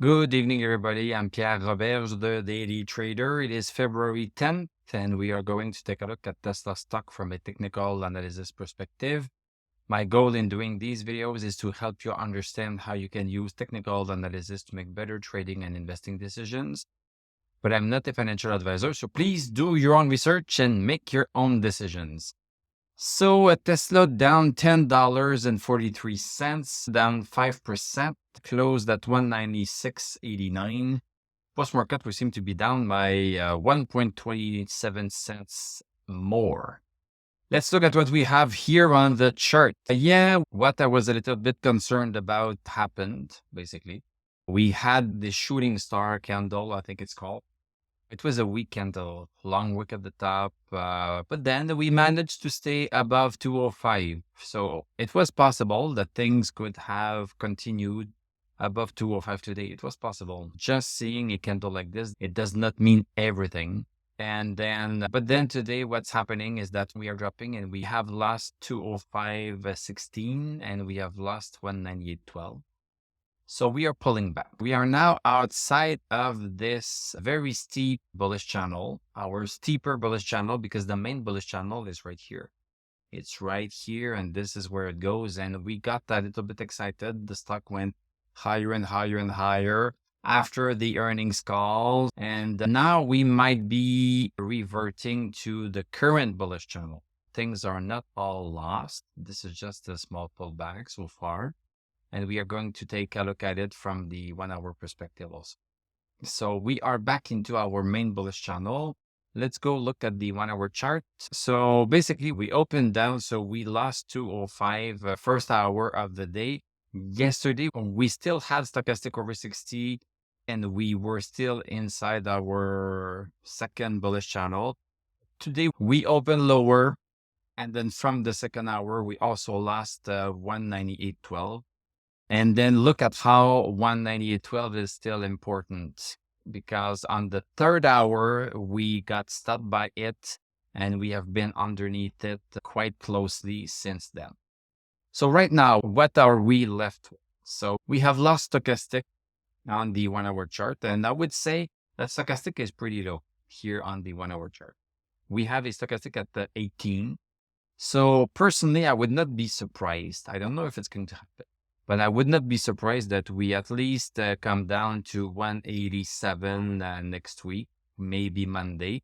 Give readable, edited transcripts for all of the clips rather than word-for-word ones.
Good evening, everybody. I'm Pierre Roberge, the Daily Trader. It is February 10th, and we are going to take a look at Tesla stock from a technical analysis perspective. My goal in doing these videos is to help you understand how you can use technical analysis to make better trading and investing decisions. But I'm not a financial advisor, so please do your own research and make your own decisions. So Tesla down $10.43, down 5%, closed at 196.89. Post market, we seem to be down by 1.27 cents more. Let's look at what we have here on the chart. What I was a little bit concerned about happened, basically. We had the shooting star candle, I think it's called. It was a weak candle, long wick at the top, but then we managed to stay above 205. So it was possible that things could have continued above 205 today. It was possible. Just seeing a candle like this, it does not mean everything. But then today, what's happening is that we are dropping and we have lost 205.16 and we have lost 198.12. So we are pulling back. We are now outside of this very steep bullish channel, our steeper bullish channel, because the main bullish channel is right here. It's right here, and this is where it goes. And we got a little bit excited. The stock went higher and higher and higher after the earnings call. And now we might be reverting to the current bullish channel. Things are not all lost. This is just a small pullback so far. And we are going to take a look at it from the 1 hour perspective also. So we are back into our main bullish channel. Let's go look at the 1 hour chart. So basically we opened down. So we lost 205 first hour of the day. Yesterday, we still had stochastic over 60 and we were still inside our second bullish channel. Today we opened lower. And then from the second hour, we also lost 198.12. And then look at how 198.12 is still important, because on the third hour, we got stopped by it and we have been underneath it quite closely since then. So right now, what are we left with? So we have lost stochastic on the 1 hour chart. And I would say that stochastic is pretty low here on the 1 hour chart. We have a stochastic at the 18. So personally, I would not be surprised. I don't know if it's going to happen, but I would not be surprised that we at least come down to 187 next week, maybe Monday.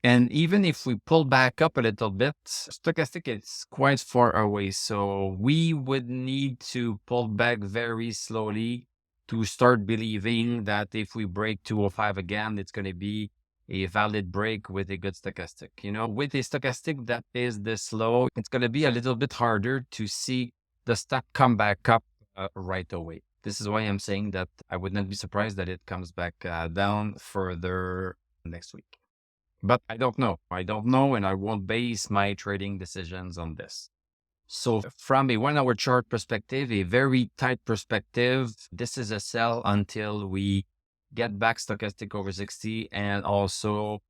And even if we pull back up a little bit, stochastic is quite far away. So we would need to pull back very slowly to start believing that if we break 205 again, it's going to be a valid break with a good stochastic. With a stochastic that is this low, it's going to be a little bit harder to see the stock come back up right away. This is why I'm saying that I would not be surprised that it comes back down further next week. But I don't know. And I won't base my trading decisions on this. So from a 1 hour chart perspective, a very tight perspective, this is a sell until we get back stochastic over 60 and also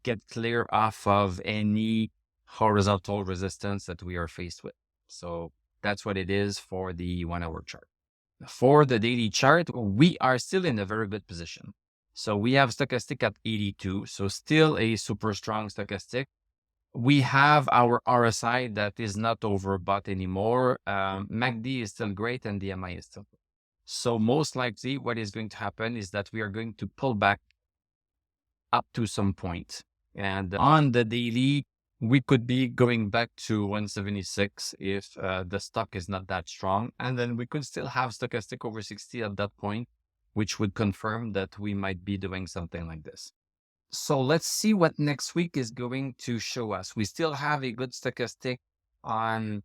get clear off of any horizontal resistance that we are faced with. So that's what it is for the 1 hour chart. For the daily chart, we are still in a very good position. So we have stochastic at 82. So still a super strong stochastic. We have our RSI that is not overbought anymore. MACD is still great and the MI is still good. So most likely what is going to happen is that we are going to pull back up to some point. And on the daily, we could be going back to 176 if the stock is not that strong. And then we could still have stochastic over 60 at that point, which would confirm that we might be doing something like this. So let's see what next week is going to show us. We still have a good stochastic on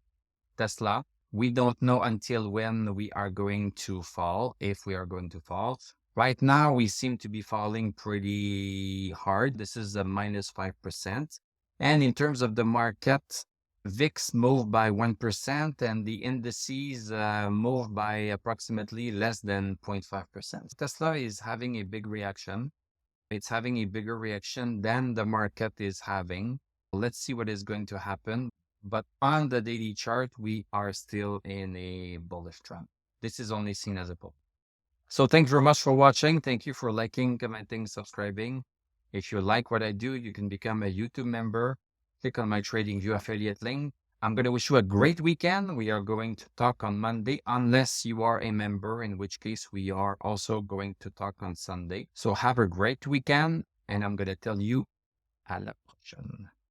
Tesla. We don't know until when we are going to fall, if we are going to fall. Right now, we seem to be falling pretty hard. This is a minus 5%. And in terms of the market, VIX moved by 1% and the indices moved by approximately less than 0.5%. Tesla is having a big reaction. It's having a bigger reaction than the market is having. Let's see what is going to happen. But on the daily chart, we are still in a bullish trend. This is only seen as a pull. So thanks very much for watching. Thank you for liking, commenting, subscribing. If you like what I do, you can become a YouTube member. Click on my TradingView affiliate link. I'm going to wish you a great weekend. We are going to talk on Monday, unless you are a member, in which case we are also going to talk on Sunday. So have a great weekend, and I'm going to tell you à la prochaine.